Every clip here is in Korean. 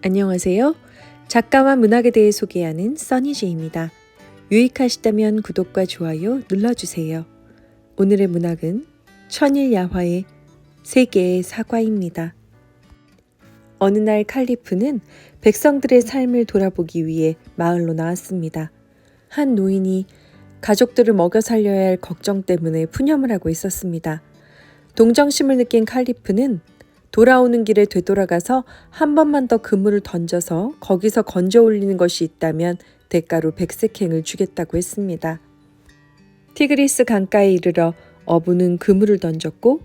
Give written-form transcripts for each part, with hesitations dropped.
안녕하세요. 작가와 문학에 대해 소개하는 써니제입니다. 유익하시다면 구독과 좋아요 눌러주세요. 오늘의 문학은 천일야화의 세 개의 사과입니다. 어느 날 칼리프는 백성들의 삶을 돌아보기 위해 마을로 나왔습니다. 한 노인이 가족들을 먹여 살려야 할 걱정 때문에 푸념을 하고 있었습니다. 동정심을 느낀 칼리프는 돌아오는 길에 되돌아가서 한 번만 더 그물을 던져서 거기서 건져 올리는 것이 있다면 대가로 백색행을 주겠다고 했습니다. 티그리스 강가에 이르러 어부는 그물을 던졌고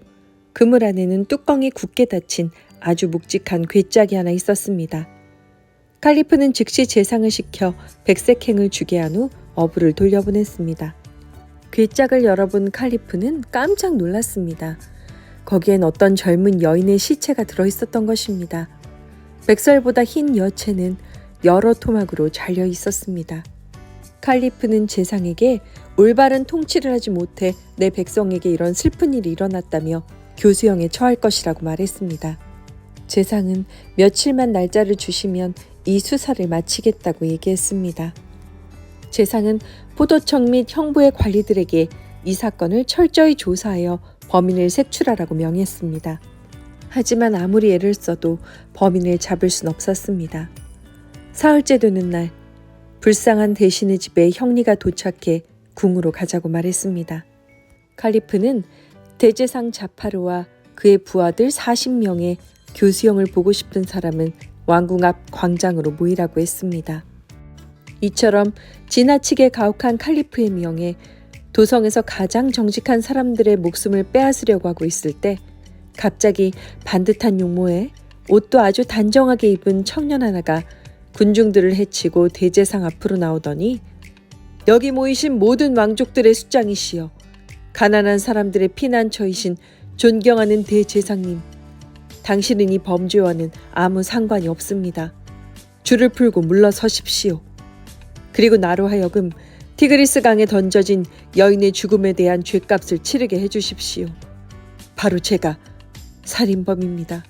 그물 안에는 뚜껑이 굳게 닫힌 아주 묵직한 괴짝이 하나 있었습니다. 칼리프는 즉시 제상을 시켜 백색행을 주게 한 후 어부를 돌려보냈습니다. 괴짝을 열어본 칼리프는 깜짝 놀랐습니다. 거기엔 어떤 젊은 여인의 시체가 들어있었던 것입니다. 백설보다 흰 여체는 여러 토막으로 잘려 있었습니다. 칼리프는 제상에게 올바른 통치를 하지 못해 내 백성에게 이런 슬픈 일이 일어났다며 교수형에 처할 것이라고 말했습니다. 제상은 며칠만 날짜를 주시면 이 수사를 마치겠다고 얘기했습니다. 제상은 포도청 및 형부의 관리들에게 이 사건을 철저히 조사하여 범인을 색출하라고 명했습니다. 하지만 아무리 애를 써도 범인을 잡을 순 없었습니다. 사흘째 되는 날, 불쌍한 대신의 집에 형리가 도착해 궁으로 가자고 말했습니다. 칼리프는 대제상 자파르와 그의 부하들 40명의 교수형을 보고 싶은 사람은 왕궁 앞 광장으로 모이라고 했습니다. 이처럼 지나치게 가혹한 칼리프의 명에 도성에서 가장 정직한 사람들의 목숨을 빼앗으려고 하고 있을 때 갑자기 반듯한 용모에 옷도 아주 단정하게 입은 청년 하나가 군중들을 해치고 대제상 앞으로 나오더니 여기 모이신 모든 왕족들의 수장이시여 가난한 사람들의 피난처이신 존경하는 대제상님 당신은 이 범죄와는 아무 상관이 없습니다. 줄을 풀고 물러서십시오. 그리고 나로 하여금 티그리스 강에 던져진 여인의 죽음에 대한 죗값을 치르게 해주십시오. 바로 제가 살인범입니다.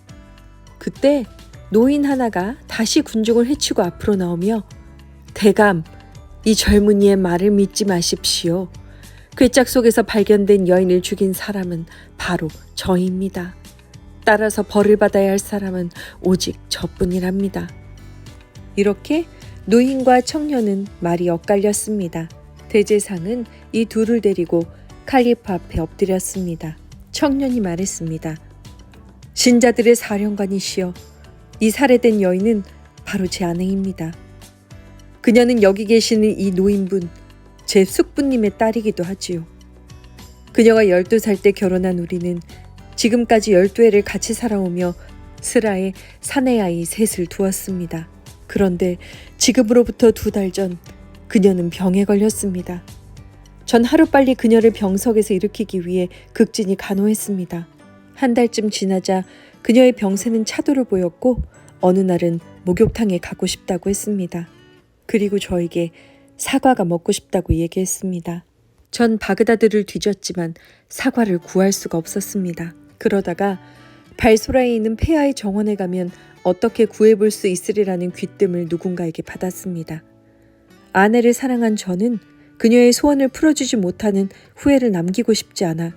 그때 노인 하나가 다시 군중을 해치고 앞으로 나오며 대감, 이 젊은이의 말을 믿지 마십시오. 괴짝 속에서 발견된 여인을 죽인 사람은 바로 저입니다. 따라서 벌을 받아야 할 사람은 오직 저뿐이랍니다. 이렇게 노인과 청년은 말이 엇갈렸습니다. 대제상은 이 둘을 데리고 칼리프 앞에 엎드렸습니다. 청년이 말했습니다. 신자들의 사령관이시여, 이 살해된 여인은 바로 제 아내입니다. 그녀는 여기 계시는 이 노인분, 제 숙부님의 딸이기도 하지요. 그녀가 12살 때 결혼한 우리는 지금까지 12해를 같이 살아오며 슬하에 사내 아이 셋을 두었습니다. 그런데 지금으로부터 2달 전 그녀는 병에 걸렸습니다. 전 하루빨리 그녀를 병석에서 일으키기 위해 극진히 간호했습니다. 한 달쯤 지나자 그녀의 병세는 차도를 보였고 어느 날은 목욕탕에 가고 싶다고 했습니다. 그리고 저에게 사과가 먹고 싶다고 얘기했습니다. 전 바그다드를 뒤졌지만 사과를 구할 수가 없었습니다. 그러다가 발소라에 있는 폐하의 정원에 가면 어떻게 구해볼 수 있으리라는 귀뜸을 누군가에게 받았습니다. 아내를 사랑한 저는 그녀의 소원을 풀어주지 못하는 후회를 남기고 싶지 않아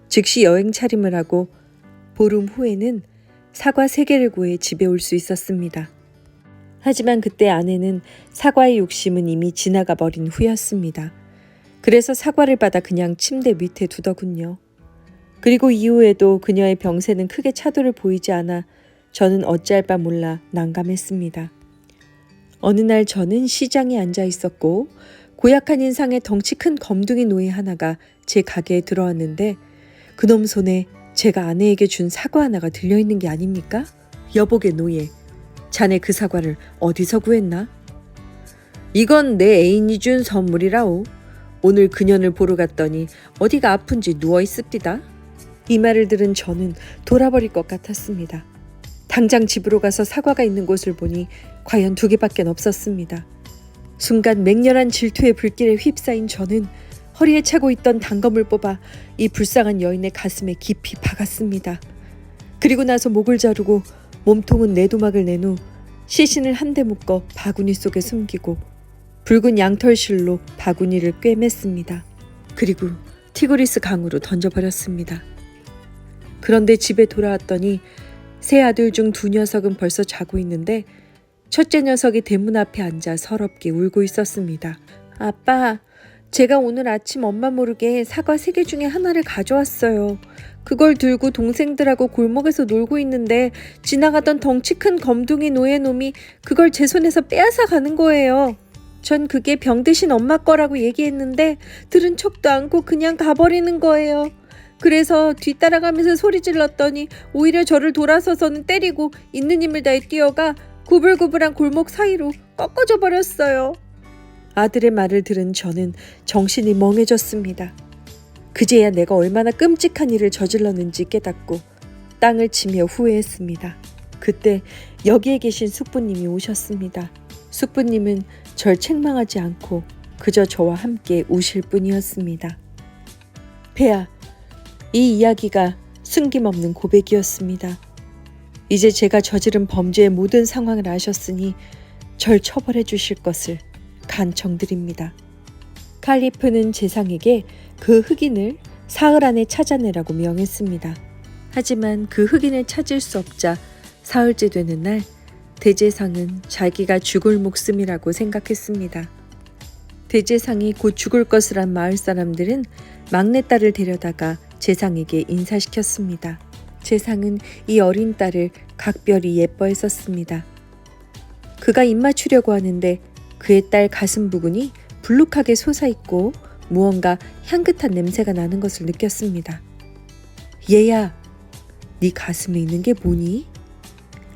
즉시 여행 차림을 하고 보름 후에는 사과 3개를 구해 집에 올 수 있었습니다. 하지만 그때 아내는 사과의 욕심은 이미 지나가 버린 후였습니다. 그래서 사과를 받아 그냥 침대 밑에 두더군요. 그리고 이후에도 그녀의 병세는 크게 차도를 보이지 않아 저는 어찌할 바 몰라 난감했습니다. 어느 날 저는 시장에 앉아 있었고 고약한 인상의 덩치 큰 검둥이 노예 하나가 제 가게에 들어왔는데 그놈 손에 제가 아내에게 준 사과 하나가 들려있는 게 아닙니까? 여보게 노예, 자네 그 사과를 어디서 구했나? 이건 내 애인이 준 선물이라오. 오늘 그년을 보러 갔더니 어디가 아픈지 누워있습디다. 이 말을 들은 저는 돌아버릴 것 같았습니다. 당장 집으로 가서 사과가 있는 곳을 보니 과연 2개밖에 없었습니다. 순간 맹렬한 질투의 불길에 휩싸인 저는 허리에 차고 있던 단검을 뽑아 이 불쌍한 여인의 가슴에 깊이 박았습니다. 그리고 나서 목을 자르고 몸통은 내도막을 낸 후 시신을 한 대 묶어 바구니 속에 숨기고 붉은 양털실로 바구니를 꿰맸습니다. 그리고 티그리스 강으로 던져버렸습니다. 그런데 집에 돌아왔더니 세 아들 중 두 녀석은 벌써 자고 있는데 첫째 녀석이 대문 앞에 앉아 서럽게 울고 있었습니다. 아빠, 제가 오늘 아침 엄마 모르게 사과 3개 중에 하나를 가져왔어요. 그걸 들고 동생들하고 골목에서 놀고 있는데 지나가던 덩치 큰 검둥이 노예놈이 그걸 제 손에서 빼앗아 가는 거예요. 전 그게 병 드신 엄마 거라고 얘기했는데 들은 척도 않고 그냥 가버리는 거예요. 그래서 뒤따라가면서 소리 질렀더니 오히려 저를 돌아서서는 때리고 있는 힘을 다해 뛰어가 구불구불한 골목 사이로 꺾어져 버렸어요. 아들의 말을 들은 저는 정신이 멍해졌습니다. 그제야 내가 얼마나 끔찍한 일을 저질렀는지 깨닫고 땅을 치며 후회했습니다. 그때 여기에 계신 숙부님이 오셨습니다. 숙부님은 절 책망하지 않고 그저 저와 함께 우실 뿐이었습니다. 폐하, 이 이야기가 숨김없는 고백이었습니다. 이제 제가 저지른 범죄의 모든 상황을 아셨으니 절 처벌해 주실 것을 간청드립니다. 칼리프는 제상에게 그 흑인을 사흘 안에 찾아내라고 명했습니다. 하지만 그 흑인을 찾을 수 없자 사흘째 되는 날 대제상은 자기가 죽을 목숨이라고 생각했습니다. 대제상이 곧 죽을 것을 안 마을 사람들은 막내딸을 데려다가 제상에게 인사시켰습니다. 제상은 이 어린 딸을 각별히 예뻐했었습니다. 그가 입맞추려고 하는데 그의 딸 가슴 부근이 불룩하게 솟아있고 무언가 향긋한 냄새가 나는 것을 느꼈습니다. 얘야, 네 가슴에 있는 게 뭐니?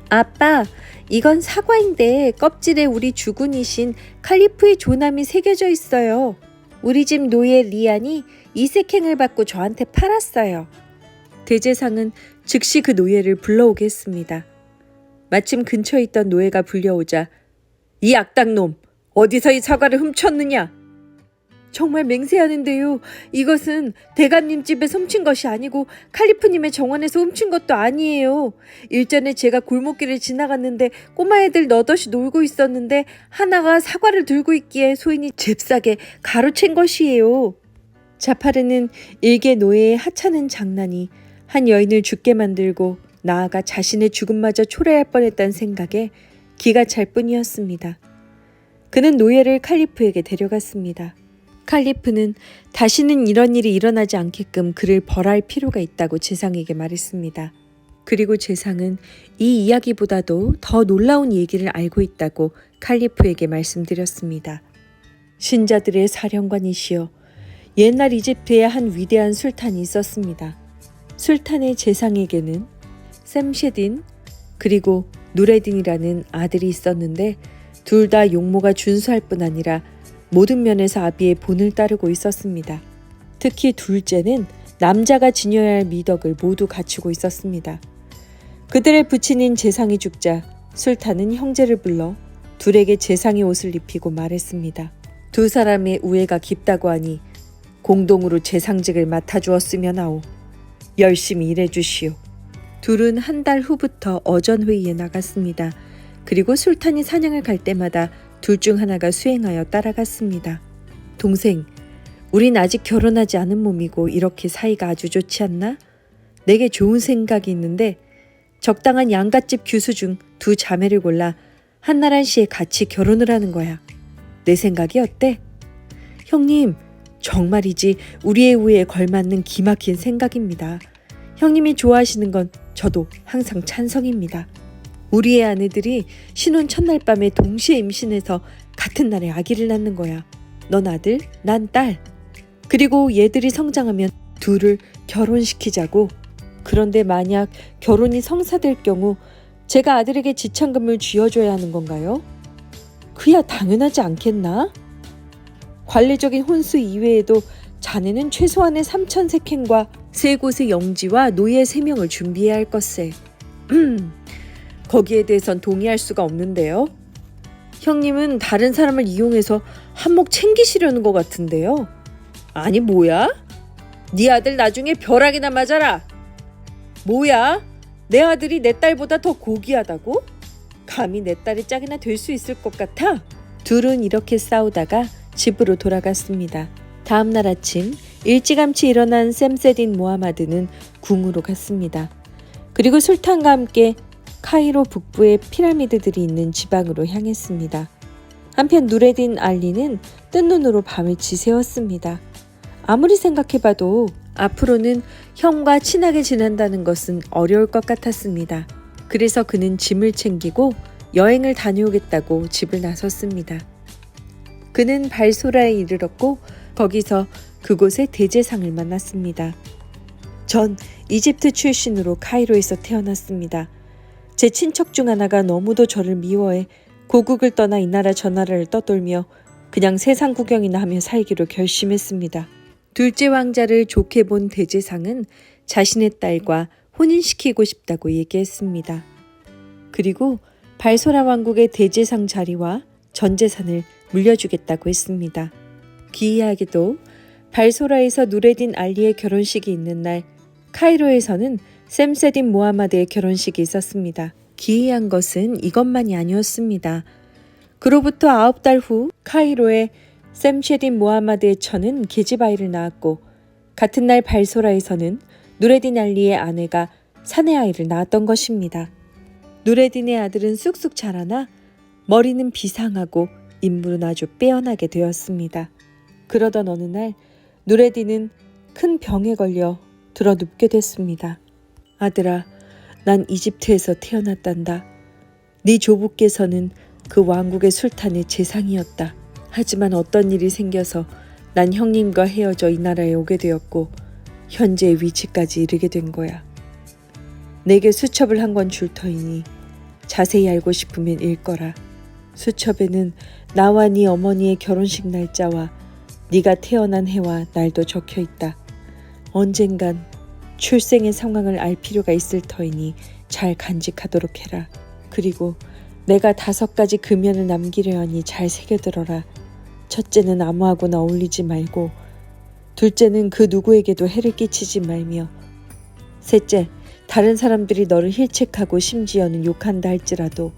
아빠, 이건 사과인데 껍질에 우리 주군이신 칼리프의 조남이 새겨져 있어요. 우리 집 노예 리안이 이색행을 받고 저한테 팔았어요. 대제상은 즉시 그 노예를 불러오게 했습니다. 마침 근처에 있던 노예가 불려오자 이 악당놈, 어디서 이 사과를 훔쳤느냐? 정말 맹세하는데요. 이것은 대감님 집에서 훔친 것이 아니고 칼리프님의 정원에서 훔친 것도 아니에요. 일전에 제가 골목길을 지나갔는데 꼬마애들 너덧이 놀고 있었는데 하나가 사과를 들고 있기에 소인이 잽싸게 가로챈 것이에요. 자파르는 일개 노예의 하찮은 장난이 한 여인을 죽게 만들고 나아가 자신의 죽음마저 초래할 뻔했다는 생각에 기가 찰 뿐이었습니다. 그는 노예를 칼리프에게 데려갔습니다. 칼리프는 다시는 이런 일이 일어나지 않게끔 그를 벌할 필요가 있다고 제상에게 말했습니다. 그리고 제상은 이 이야기보다도 더 놀라운 얘기를 알고 있다고 칼리프에게 말씀드렸습니다. 신자들의 사령관이시여, 옛날 이집트에 한 위대한 술탄이 있었습니다. 술탄의 제상에게는 샘쉐딘 그리고 누레딘이라는 아들이 있었는데 둘 다 용모가 준수할 뿐 아니라 모든 면에서 아비의 본을 따르고 있었습니다. 특히 둘째는 남자가 지녀야 할 미덕을 모두 갖추고 있었습니다. 그들의 부친인 제상이 죽자 술탄은 형제를 불러 둘에게 제상의 옷을 입히고 말했습니다. 두 사람의 우애가 깊다고 하니 공동으로 제상직을 맡아주었으면 하오. 열심히 일해주시오. 둘은 한 달 후부터 어전회의에 나갔습니다. 그리고 술탄이 사냥을 갈 때마다 둘 중 하나가 수행하여 따라갔습니다. 동생, 우린 아직 결혼하지 않은 몸이고 이렇게 사이가 아주 좋지 않나? 내게 좋은 생각이 있는데 적당한 양갓집 규수 중 두 자매를 골라 한나란 씨에 같이 결혼을 하는 거야. 내 생각이 어때? 형님, 정말이지 우리의 우애에 걸맞는 기막힌 생각입니다. 형님이 좋아하시는 건 저도 항상 찬성입니다. 우리의 아내들이 신혼 첫날 밤에 동시에 임신해서 같은 날에 아기를 낳는 거야. 넌 아들, 난 딸. 그리고 얘들이 성장하면 둘을 결혼시키자고. 그런데 만약 결혼이 성사될 경우 제가 아들에게 지참금을 쥐어줘야 하는 건가요? 그야 당연하지 않겠나? 관례적인 혼수 이외에도 자네는 최소한의 3,000색행과 3곳의 영지와 노예 3명을 준비해야 할 것세. 거기에 대해선 동의할 수가 없는데요. 형님은 다른 사람을 이용해서 한몫 챙기시려는 것 같은데요. 아니 뭐야? 네 아들 나중에 벼락이나 맞아라. 뭐야? 내 아들이 내 딸보다 더 고귀하다고? 감히 내 딸의 짝이나 될 수 있을 것 같아? 둘은 이렇게 싸우다가 집으로 돌아갔습니다. 다음 날 아침 일찌감치 일어난 샘세딘 모하마드는 궁으로 갔습니다. 그리고 술탄과 함께 카이로 북부의 피라미드들이 있는 지방으로 향했습니다. 한편 누레딘 알리는 뜬 눈으로 밤을 지새웠습니다. 아무리 생각해봐도 앞으로는 형과 친하게 지낸다는 것은 어려울 것 같았습니다. 그래서 그는 짐을 챙기고 여행을 다녀오겠다고 집을 나섰습니다. 그는 발소라에 이르렀고 거기서 그곳의 대제상을 만났습니다. 전 이집트 출신으로 카이로에서 태어났습니다. 제 친척 중 하나가 너무도 저를 미워해 고국을 떠나 이 나라 저 나라를 떠돌며 그냥 세상 구경이나 하며 살기로 결심했습니다. 둘째 왕자를 좋게 본 대제상은 자신의 딸과 혼인시키고 싶다고 얘기했습니다. 그리고 발소라 왕국의 대제상 자리와 전 재산을 물려주겠다고 했습니다. 기이하게도 발소라에서 누레딘 알리의 결혼식이 있는 날 카이로에서는 샘세딘 모하마드의 결혼식이 있었습니다. 기이한 것은 이것만이 아니었습니다. 그로부터 9달 후 카이로에 샘쉐딘 모하마드의 처는 계집아이를 낳았고 같은 날 발소라에서는 누레딘 알리의 아내가 사내아이를 낳았던 것입니다. 누레딘의 아들은 쑥쑥 자라나 머리는 비상하고 인물은 아주 빼어나게 되었습니다. 그러던 어느 날 누레딘은 큰 병에 걸려 들어 눕게 됐습니다. 아들아, 난 이집트에서 태어났단다. 네 조부께서는 그 왕국의 술탄의 재상이었다. 하지만 어떤 일이 생겨서 난 형님과 헤어져 이 나라에 오게 되었고 현재의 위치까지 이르게 된 거야. 내게 수첩을 한 권 줄 터이니 자세히 알고 싶으면 읽거라. 수첩에는 나와 네 어머니의 결혼식 날짜와 네가 태어난 해와 날도 적혀 있다. 언젠간 출생의 상황을 알 필요가 있을 터이니 잘 간직하도록 해라. 그리고 내가 5가지 금연을 남기려 하니 잘 새겨들어라. 첫째는 아무하고나 어울리지 말고, 둘째는 그 누구에게도 해를 끼치지 말며, 셋째, 다른 사람들이 너를 힐책하고 심지어는 욕한다 할지라도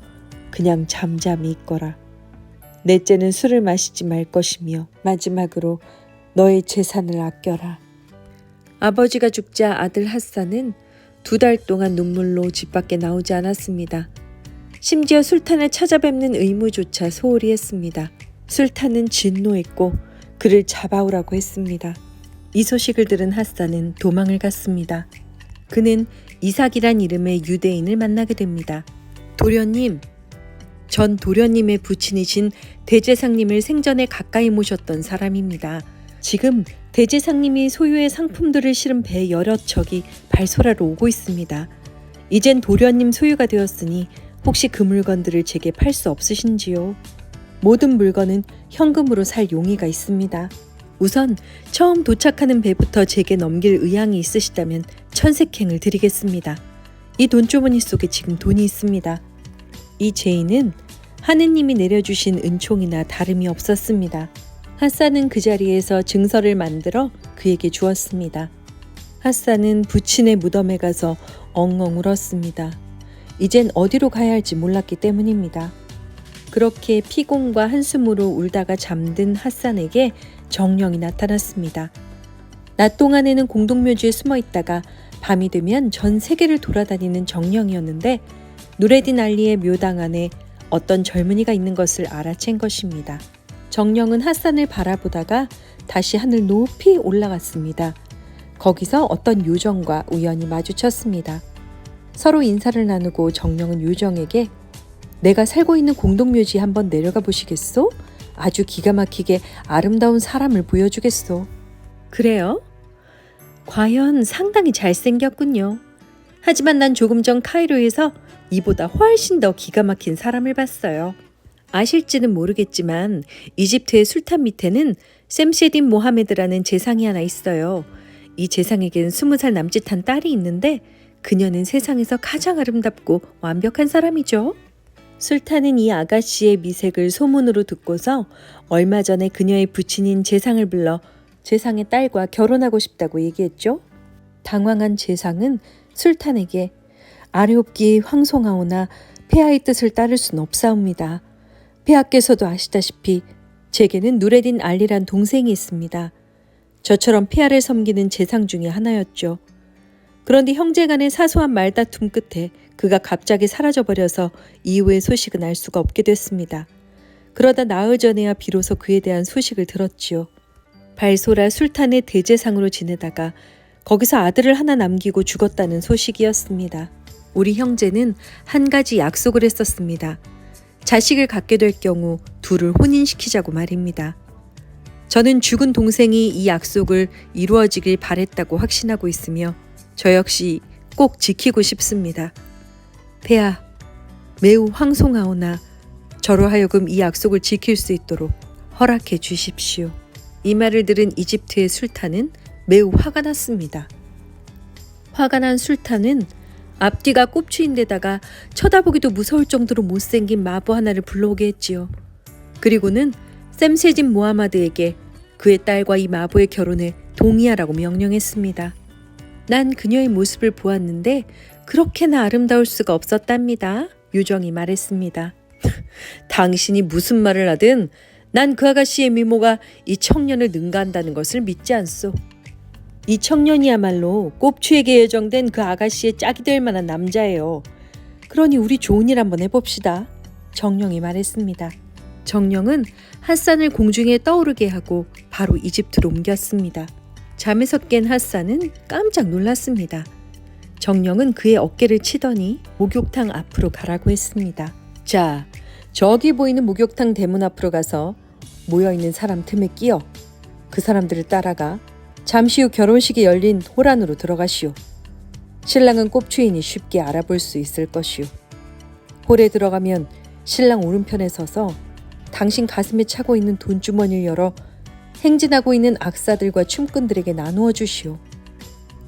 그냥 잠잠히 있거라. 넷째는 술을 마시지 말 것이며, 마지막으로 너의 재산을 아껴라. 아버지가 죽자 아들 핫산은 2달 동안 눈물로 집 밖에 나오지 않았습니다. 심지어 술탄을 찾아뵙는 의무조차 소홀히 했습니다. 술탄은 진노했고 그를 잡아오라고 했습니다. 이 소식을 들은 핫산은 도망을 갔습니다. 그는 이삭이란 이름의 유대인을 만나게 됩니다. 도련님, 전 도련님의 부친이신 대제상님을 생전에 가까이 모셨던 사람입니다. 지금 대제상님이 소유의 상품들을 실은 배 여러 척이 발소라로 오고 있습니다. 이젠 도련님 소유가 되었으니 혹시 그 물건들을 제게 팔 수 없으신지요? 모든 물건은 현금으로 살 용의가 있습니다. 우선 처음 도착하는 배부터 제게 넘길 의향이 있으시다면 천색행을 드리겠습니다. 이 돈주머니 속에 지금 돈이 있습니다. 이 제의는 하느님이 내려주신 은총이나 다름이 없었습니다. 핫산은 그 자리에서 증서를 만들어 그에게 주었습니다. 핫산은 부친의 무덤에 가서 엉엉 울었습니다. 이젠 어디로 가야 할지 몰랐기 때문입니다. 그렇게 피곤과 한숨으로 울다가 잠든 핫산에게 정령이 나타났습니다. 낮 동안에는 공동묘지에 숨어 있다가 밤이 되면 전 세계를 돌아다니는 정령이었는데 누레딘 알리의 묘당 안에 어떤 젊은이가 있는 것을 알아챈 것입니다. 정령은 핫산을 바라보다가 다시 하늘 높이 올라갔습니다. 거기서 어떤 요정과 우연히 마주쳤습니다. 서로 인사를 나누고 정령은 요정에게 내가 살고 있는 공동묘지에 한번 내려가 보시겠소? 아주 기가 막히게 아름다운 사람을 보여주겠소. 그래요? 과연 상당히 잘생겼군요. 하지만 난 조금 전 카이로에서 이보다 훨씬 더 기가 막힌 사람을 봤어요. 아실지는 모르겠지만 이집트의 술탄 밑에는 샘쉐딘 모하메드라는 재상이 하나 있어요. 이 재상에겐 20살 남짓한 딸이 있는데 그녀는 세상에서 가장 아름답고 완벽한 사람이죠. 술탄은 이 아가씨의 미색을 소문으로 듣고서 얼마 전에 그녀의 부친인 재상을 불러 재상의 딸과 결혼하고 싶다고 얘기했죠. 당황한 재상은 술탄에게 아뢰옵기 황송하오나 폐하의 뜻을 따를 순 없사옵니다. 폐하께서도 아시다시피 제게는 누레딘 알리란 동생이 있습니다. 저처럼 폐하를 섬기는 재상 중에 하나였죠. 그런데 형제간의 사소한 말다툼 끝에 그가 갑자기 사라져버려서 이후의 소식은 알 수가 없게 됐습니다. 그러다 나흘 전에야 비로소 그에 대한 소식을 들었지요. 발소라 술탄의 대제상으로 지내다가 거기서 아들을 하나 남기고 죽었다는 소식이었습니다. 우리 형제는 한 가지 약속을 했었습니다. 자식을 갖게 될 경우 둘을 혼인시키자고 말입니다. 저는 죽은 동생이 이 약속을 이루어지길 바랬다고 확신하고 있으며 저 역시 꼭 지키고 싶습니다. 폐하, 매우 황송하오나 저로 하여금 이 약속을 지킬 수 있도록 허락해 주십시오. 이 말을 들은 이집트의 술탄은 매우 화가 났습니다. 화가 난 술탄은 앞뒤가 꼽추인데다가 쳐다보기도 무서울 정도로 못생긴 마부 하나를 불러오게 했지요. 그리고는 셈세진 모하마드에게 그의 딸과 이 마부의 결혼에 동의하라고 명령했습니다. 난 그녀의 모습을 보았는데 그렇게나 아름다울 수가 없었답니다. 유정이 말했습니다. 당신이 무슨 말을 하든 난 그 아가씨의 미모가 이 청년을 능가한다는 것을 믿지 않소. 이 청년이야말로 꼽추에게 예정된 그 아가씨의 짝이 될 만한 남자예요. 그러니 우리 좋은 일 한번 해봅시다. 정령이 말했습니다. 정령은 핫산을 공중에 떠오르게 하고 바로 이집트로 옮겼습니다. 잠에서 깬 핫산은 깜짝 놀랐습니다. 정령은 그의 어깨를 치더니 목욕탕 앞으로 가라고 했습니다. 자, 저기 보이는 목욕탕 대문 앞으로 가서 모여있는 사람 틈에 끼어 그 사람들을 따라가 잠시 후 결혼식이 열린 홀 안으로 들어가시오. 신랑은 꼽추이니 쉽게 알아볼 수 있을 것이오. 홀에 들어가면 신랑 오른편에 서서 당신 가슴에 차고 있는 돈주머니를 열어 행진하고 있는 악사들과 춤꾼들에게 나누어 주시오.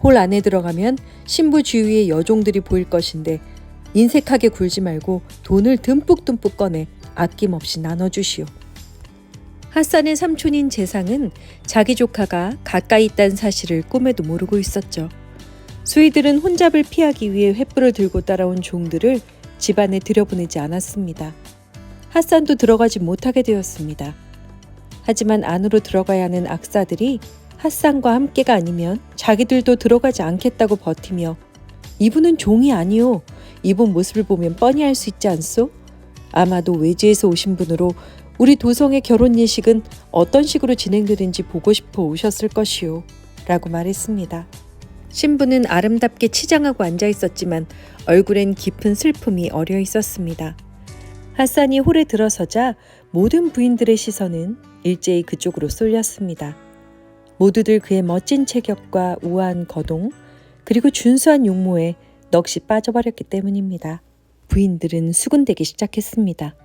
홀 안에 들어가면 신부 주위에 여종들이 보일 것인데 인색하게 굴지 말고 돈을 듬뿍듬뿍 꺼내 아낌없이 나눠주시오. 핫산의 삼촌인 재상은 자기 조카가 가까이 있다는 사실을 꿈에도 모르고 있었죠. 수이들은 혼잡을 피하기 위해 횃불을 들고 따라온 종들을 집안에 들여보내지 않았습니다. 핫산도 들어가지 못하게 되었습니다. 하지만 안으로 들어가야 하는 악사들이 핫산과 함께가 아니면 자기들도 들어가지 않겠다고 버티며 이분은 종이 아니오. 이분 모습을 보면 뻔히 알 수 있지 않소? 아마도 외지에서 오신 분으로 우리 도성의 결혼 예식은 어떤 식으로 진행되는지 보고 싶어 오셨을 것이오. 라고 말했습니다. 신부는 아름답게 치장하고 앉아 있었지만 얼굴엔 깊은 슬픔이 어려 있었습니다. 핫산이 홀에 들어서자 모든 부인들의 시선은 일제히 그쪽으로 쏠렸습니다. 모두들 그의 멋진 체격과 우아한 거동, 그리고 준수한 용모에 넋이 빠져버렸기 때문입니다. 부인들은 수군대기 시작했습니다.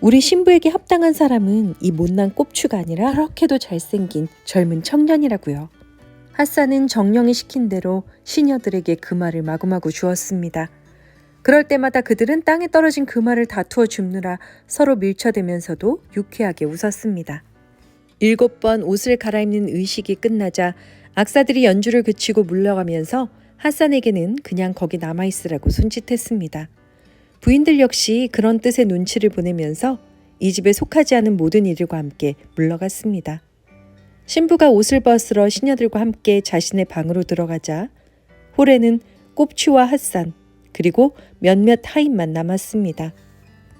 우리 신부에게 합당한 사람은 이 못난 꼽추가 아니라 그렇게도 잘생긴 젊은 청년이라고요. 핫산은 정령이 시킨 대로 시녀들에게 그 말을 마구마구 주었습니다. 그럴 때마다 그들은 땅에 떨어진 그 말을 다투어 줍느라 서로 밀쳐대면서도 유쾌하게 웃었습니다. 7번 옷을 갈아입는 의식이 끝나자 악사들이 연주를 그치고 물러가면서 핫산에게는 그냥 거기 남아있으라고 손짓했습니다. 부인들 역시 그런 뜻의 눈치를 보내면서 이 집에 속하지 않은 모든 이들과 함께 물러갔습니다. 신부가 옷을 벗으러 시녀들과 함께 자신의 방으로 들어가자 홀에는 꼽추와 핫산 그리고 몇몇 하인만 남았습니다.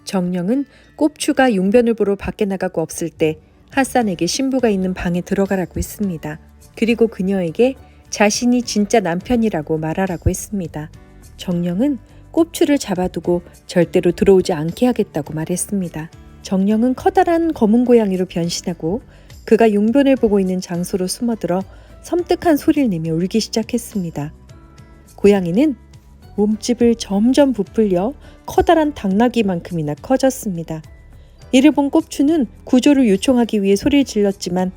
정령은 꼽추가 용변을 보러 밖에 나가고 없을 때 핫산에게 신부가 있는 방에 들어가라고 했습니다. 그리고 그녀에게 자신이 진짜 남편이라고 말하라고 했습니다. 정령은 꼽추를 잡아두고 절대로 들어오지 않게 하겠다고 말했습니다. 정령은 커다란 검은 고양이로 변신하고 그가 용변을 보고 있는 장소로 숨어들어 섬뜩한 소리를 내며 울기 시작했습니다. 고양이는 몸집을 점점 부풀려 커다란 당나귀만큼이나 커졌습니다. 이를 본 꼽추는 구조를 요청하기 위해 소리를 질렀지만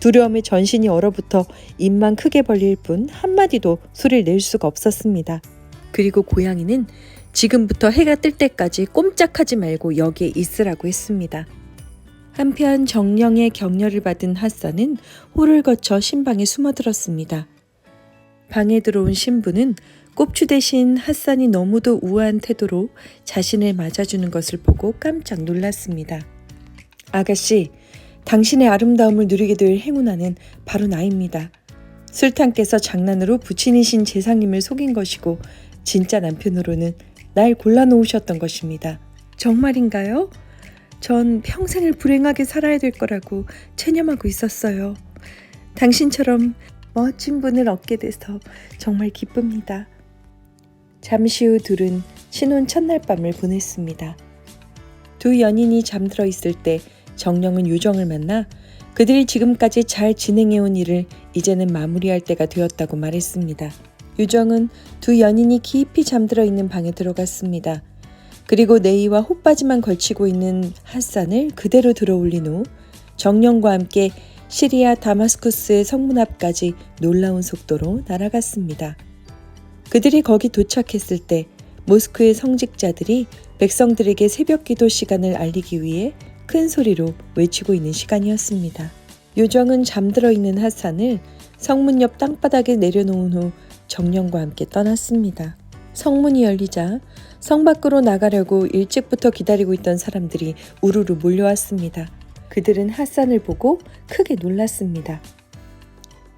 두려움에 전신이 얼어붙어 입만 크게 벌릴 뿐 한마디도 소리를 낼 수가 없었습니다. 그리고 고양이는 지금부터 해가 뜰 때까지 꼼짝하지 말고 여기에 있으라고 했습니다. 한편 정령의 격려를 받은 핫산은 홀을 거쳐 신방에 숨어들었습니다. 방에 들어온 신부는 꼽추 대신 핫산이 너무도 우아한 태도로 자신을 맞아주는 것을 보고 깜짝 놀랐습니다. 아가씨, 당신의 아름다움을 누리게 될 행운아는 바로 나입니다. 술탄께서 장난으로 부친이신 제상님을 속인 것이고 진짜 남편으로는 날 골라놓으셨던 것입니다. 정말인가요? 전 평생을 불행하게 살아야 될 거라고 체념하고 있었어요. 당신처럼 멋진 분을 얻게 돼서 정말 기쁩니다. 잠시 후 둘은 신혼 첫날 밤을 보냈습니다. 두 연인이 잠들어 있을 때 정령은 요정을 만나 그들이 지금까지 잘 진행해온 일을 이제는 마무리할 때가 되었다고 말했습니다. 요정은 두 연인이 깊이 잠들어 있는 방에 들어갔습니다. 그리고 네이와 호빠지만 걸치고 있는 핫산을 그대로 들어올린 후 정령과 함께 시리아 다마스쿠스의 성문 앞까지 놀라운 속도로 날아갔습니다. 그들이 거기 도착했을 때 모스크의 성직자들이 백성들에게 새벽 기도 시간을 알리기 위해 큰 소리로 외치고 있는 시간이었습니다. 요정은 잠들어 있는 핫산을 성문 옆 땅바닥에 내려놓은 후 정령과 함께 떠났습니다. 성문이 열리자 성 밖으로 나가려고 일찍부터 기다리고 있던 사람들이 우르르 몰려왔습니다. 그들은 핫산을 보고 크게 놀랐습니다.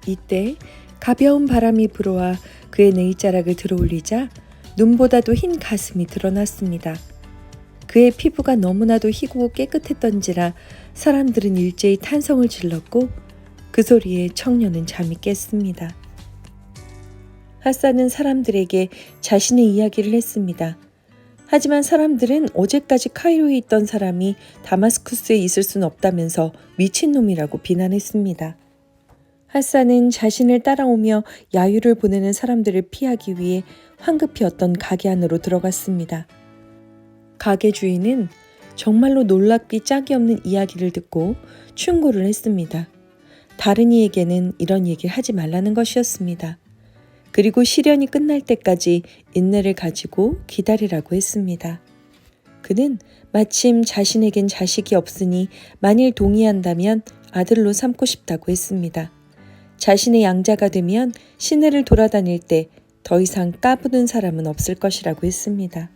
이때 가벼운 바람이 불어와 그의 네이자락을 들어올리자 눈보다도 흰 가슴이 드러났습니다. 그의 피부가 너무나도 희고 깨끗했던지라 사람들은 일제히 탄성을 질렀고 그 소리에 청년은 잠이 깼습니다. 핫산은 사람들에게 자신의 이야기를 했습니다. 하지만 사람들은 어제까지 카이로에 있던 사람이 다마스쿠스에 있을 순 없다면서 미친놈이라고 비난했습니다. 핫산은 자신을 따라오며 야유를 보내는 사람들을 피하기 위해 황급히 어떤 가게 안으로 들어갔습니다. 가게 주인은 정말로 놀랍기 짝이 없는 이야기를 듣고 충고를 했습니다. 다른 이에게는 이런 얘기를 하지 말라는 것이었습니다. 그리고 시련이 끝날 때까지 인내를 가지고 기다리라고 했습니다. 그는 마침 자신에겐 자식이 없으니 만일 동의한다면 아들로 삼고 싶다고 했습니다. 자신의 양자가 되면 시내를 돌아다닐 때 더 이상 까부는 사람은 없을 것이라고 했습니다.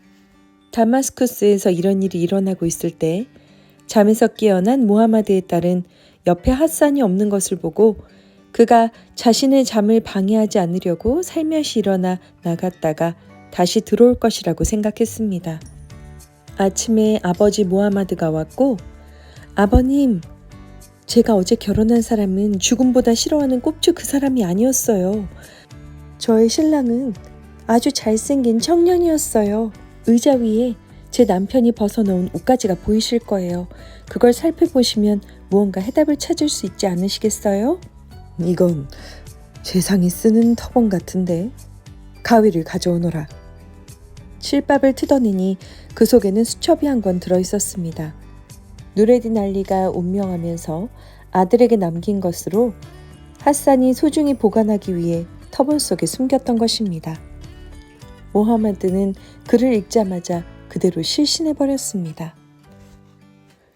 다마스쿠스에서 이런 일이 일어나고 있을 때 잠에서 깨어난 모하마드의 딸은 옆에 핫산이 없는 것을 보고 그가 자신의 잠을 방해하지 않으려고 살며시 일어나 나갔다가 다시 들어올 것이라고 생각했습니다. 아침에 아버지 모하마드가 왔고 아버님, 제가 어제 결혼한 사람은 죽음보다 싫어하는 꼽추 그 사람이 아니었어요. 저의 신랑은 아주 잘생긴 청년이었어요. 의자 위에 제 남편이 벗어놓은 옷가지가 보이실 거예요. 그걸 살펴보시면 무언가 해답을 찾을 수 있지 않으시겠어요? 이건 재상이 쓰는 터번 같은데. 가위를 가져오너라. 칠밥을 뜯어내니 그 속에는 수첩이 한 권 들어있었습니다. 누레딘 알리가 운명하면서 아들에게 남긴 것으로 핫산이 소중히 보관하기 위해 터번 속에 숨겼던 것입니다. 모하마드는 글을 읽자마자 그대로 실신해버렸습니다.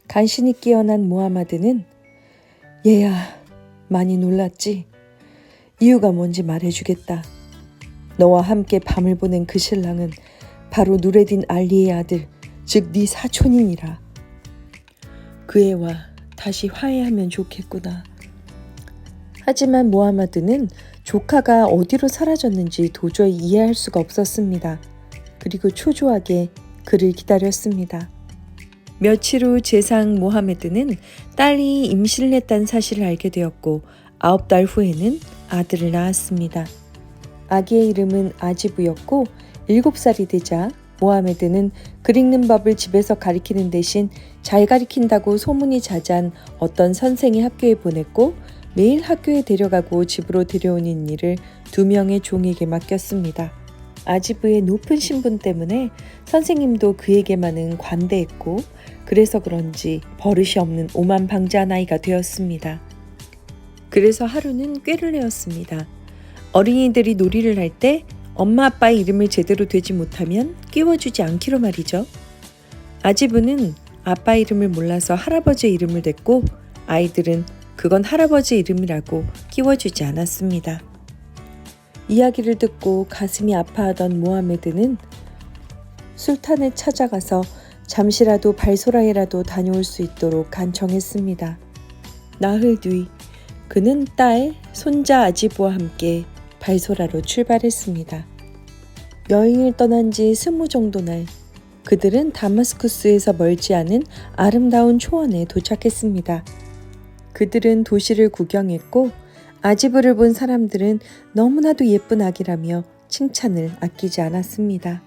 간신히 깨어난 모하마드는 얘야, 많이 놀랐지? 이유가 뭔지 말해주겠다. 너와 함께 밤을 보낸 그 신랑은 바로 누레딘 알리의 아들, 즉 네 사촌이니라. 그 애와 다시 화해하면 좋겠구나. 하지만 모하마드는 조카가 어디로 사라졌는지 도저히 이해할 수가 없었습니다. 그리고 초조하게 그를 기다렸습니다. 며칠 후 제상 모하메드는 딸이 임신을 했다는 사실을 알게 되었고 9달 후에는 아들을 낳았습니다. 아기의 이름은 아지부였고 7살이 되자 모하메드는 글 읽는 법을 집에서 가리키는 대신 잘 가리킨다고 소문이 자자한 어떤 선생이 학교에 보냈고 매일 학교에 데려가고 집으로 데려오는 일을 2명의 종에게 맡겼습니다. 아지부의 높은 신분 때문에 선생님도 그에게만은 관대했고 그래서 그런지 버릇이 없는 오만방자한 아이가 되었습니다. 그래서 하루는 꾀를 내었습니다. 어린이들이 놀이를 할 때 엄마 아빠의 이름을 제대로 되지 못하면 끼워주지 않기로 말이죠. 아지부는 아빠 이름을 몰라서 할아버지의 이름을 댔고 아이들은 그건 할아버지 이름이라고 끼워주지 않았습니다. 이야기를 듣고 가슴이 아파하던 모하메드는 술탄에 찾아가서 잠시라도 발소라에라도 다녀올 수 있도록 간청했습니다. 나흘 뒤 그는 딸, 손자 아지부와 함께 발소라로 출발했습니다. 여행을 떠난 지 20 정도 날 그들은 다마스쿠스에서 멀지 않은 아름다운 초원에 도착했습니다. 그들은 도시를 구경했고 아지부를 본 사람들은 너무나도 예쁜 아기라며 칭찬을 아끼지 않았습니다.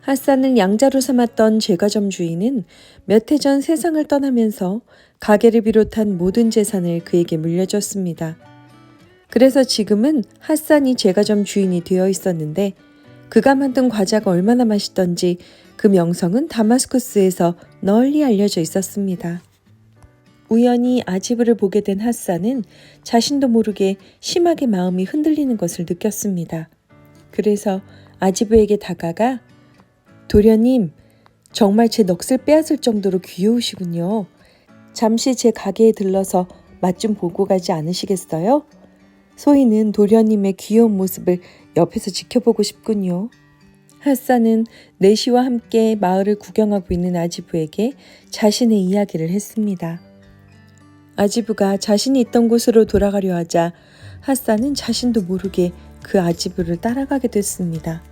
핫산을 양자로 삼았던 제과점 주인은 몇 해 전 세상을 떠나면서 가게를 비롯한 모든 재산을 그에게 물려줬습니다. 그래서 지금은 핫산이 제과점 주인이 되어 있었는데 그가 만든 과자가 얼마나 맛있던지 그 명성은 다마스쿠스에서 널리 알려져 있었습니다. 우연히 아지부를 보게 된 핫산은 자신도 모르게 심하게 마음이 흔들리는 것을 느꼈습니다. 그래서 아지부에게 다가가 도련님, 정말 제 넋을 빼앗을 정도로 귀여우시군요. 잠시 제 가게에 들러서 맛 좀 보고 가지 않으시겠어요? 소희는 도련님의 귀여운 모습을 옆에서 지켜보고 싶군요. 핫산은 내시와 함께 마을을 구경하고 있는 아지부에게 자신의 이야기를 했습니다. 아지부가 자신이 있던 곳으로 돌아가려 하자 핫산은 자신도 모르게 그 아지부를 따라가게 됐습니다.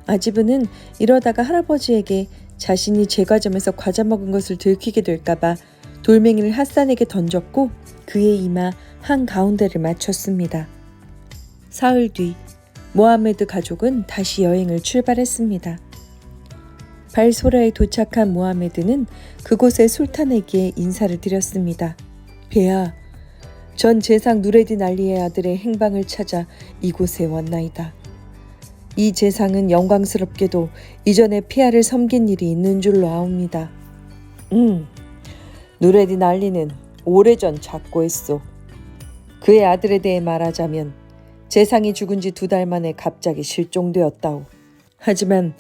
아지부는 이러다가 할아버지에게 자신이 제과점에서 과자 먹은 것을 들키게 될까봐 돌멩이를 핫산에게 던졌고 그의 이마 한가운데를 맞췄습니다. 사흘 뒤 모하메드 가족은 다시 여행을 출발했습니다. 발소라에 도착한 모하메드는 그곳의 술탄에게 인사를 드렸습니다. 배야, 전 재상 누레딘 알리의 아들의 행방을 찾아 이곳에 왔나이다. 이 재상은 영광스럽게도 이전에 폐하를 섬긴 일이 있는 줄로 아옵니다. 누레딘 알리는 오래전 작고했소. 그의 아들에 대해 말하자면 재상이 죽은 지 2달 만에 갑자기 실종되었다오. 하지만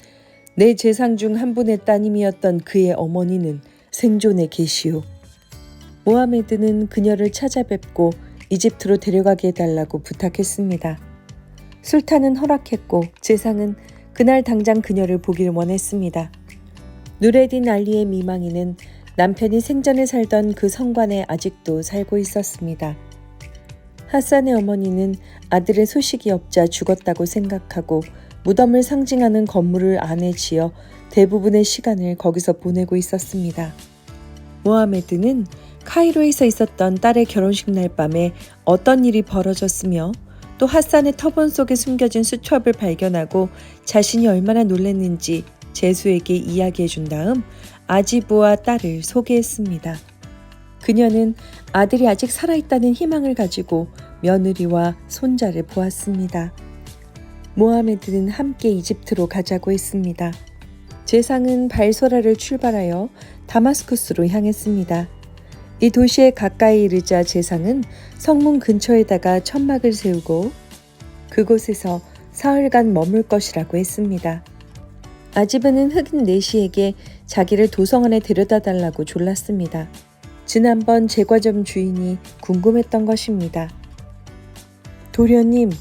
내 재상 중 한 분의 따님이었던 그의 어머니는 생존에 계시오. 모하메드는 그녀를 찾아뵙고 이집트로 데려가게 해달라고 부탁했습니다. 술탄은 허락했고 재상은 그날 당장 그녀를 보길 원했습니다. 누레딘 알리의 미망이는 남편이 생전에 살던 그 성관에 아직도 살고 있었습니다. 핫산의 어머니는 아들의 소식이 없자 죽었다고 생각하고 무덤을 상징하는 건물을 안에 지어 대부분의 시간을 거기서 보내고 있었습니다. 모하메드는 카이로에서 있었던 딸의 결혼식 날 밤에 어떤 일이 벌어졌으며 또 핫산의 터번 속에 숨겨진 수첩을 발견하고 자신이 얼마나 놀랐는지 제수에게 이야기해 준 다음 아지부와 딸을 소개했습니다. 그녀는 아들이 아직 살아있다는 희망을 가지고 며느리와 손자를 보았습니다. 모하메드는 함께 이집트로 가자고 했습니다. 재상은 발소라를 출발하여 다마스쿠스로 향했습니다. 이 도시에 가까이 이르자 재상은 성문 근처에다가 천막을 세우고 그곳에서 사흘간 머물 것이라고 했습니다. 아지브는 흑인 내시에게 자기를 도성 안에 데려다 달라고 졸랐습니다. 지난번 제과점 주인이 궁금했던 것입니다. 도련님,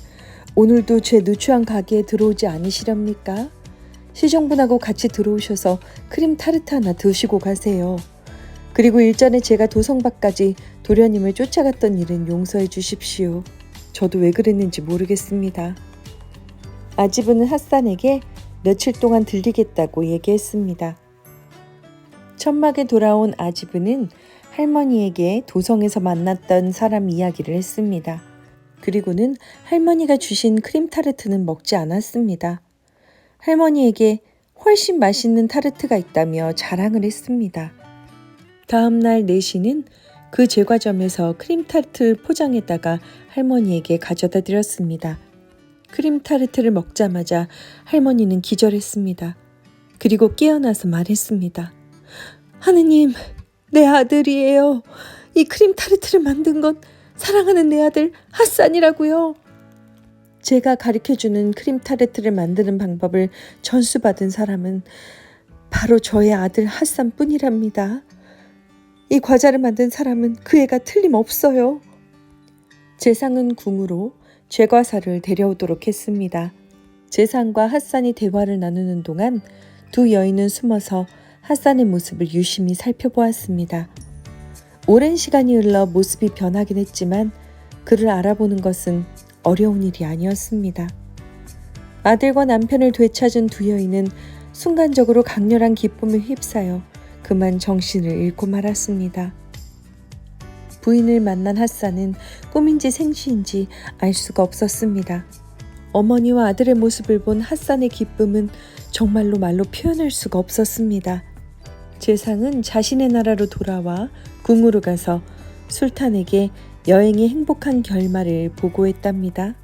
오늘도 제 누추한 가게에 들어오지 않으시렵니까? 시종분하고 같이 들어오셔서 크림 타르트 하나 드시고 가세요. 그리고 일전에 제가 도성밖까지 도련님을 쫓아갔던 일은 용서해 주십시오. 저도 왜 그랬는지 모르겠습니다. 아지브는 핫산에게 며칠 동안 들리겠다고 얘기했습니다. 천막에 돌아온 아지브는 할머니에게 도성에서 만났던 사람 이야기를 했습니다. 그리고는 할머니가 주신 크림 타르트는 먹지 않았습니다. 할머니에게 훨씬 맛있는 타르트가 있다며 자랑을 했습니다. 다음 날 내시는 그 제과점에서 크림 타르트를 포장했다가 할머니에게 가져다 드렸습니다. 크림 타르트를 먹자마자 할머니는 기절했습니다. 그리고 깨어나서 말했습니다. 하느님, 내 아들이에요. 이 크림 타르트를 만든 건 사랑하는 내 아들 핫산이라고요. 제가 가르쳐주는 크림 타르트를 만드는 방법을 전수받은 사람은 바로 저의 아들 핫산뿐이랍니다. 이 과자를 만든 사람은 그 애가 틀림없어요. 재상은 궁으로 죄과사를 데려오도록 했습니다. 제산과 핫산이 대화를 나누는 동안 두 여인은 숨어서 핫산의 모습을 유심히 살펴보았습니다. 오랜 시간이 흘러 모습이 변하긴 했지만 그를 알아보는 것은 어려운 일이 아니었습니다. 아들과 남편을 되찾은 두 여인은 순간적으로 강렬한 기쁨에 휩싸여 그만 정신을 잃고 말았습니다. 부인을 만난 핫산은 꿈인지 생시인지 알 수가 없었습니다. 어머니와 아들의 모습을 본 핫산의 기쁨은 정말로 말로 표현할 수가 없었습니다. 제상은 자신의 나라로 돌아와 궁으로 가서 술탄에게 여행의 행복한 결말을 보고했답니다.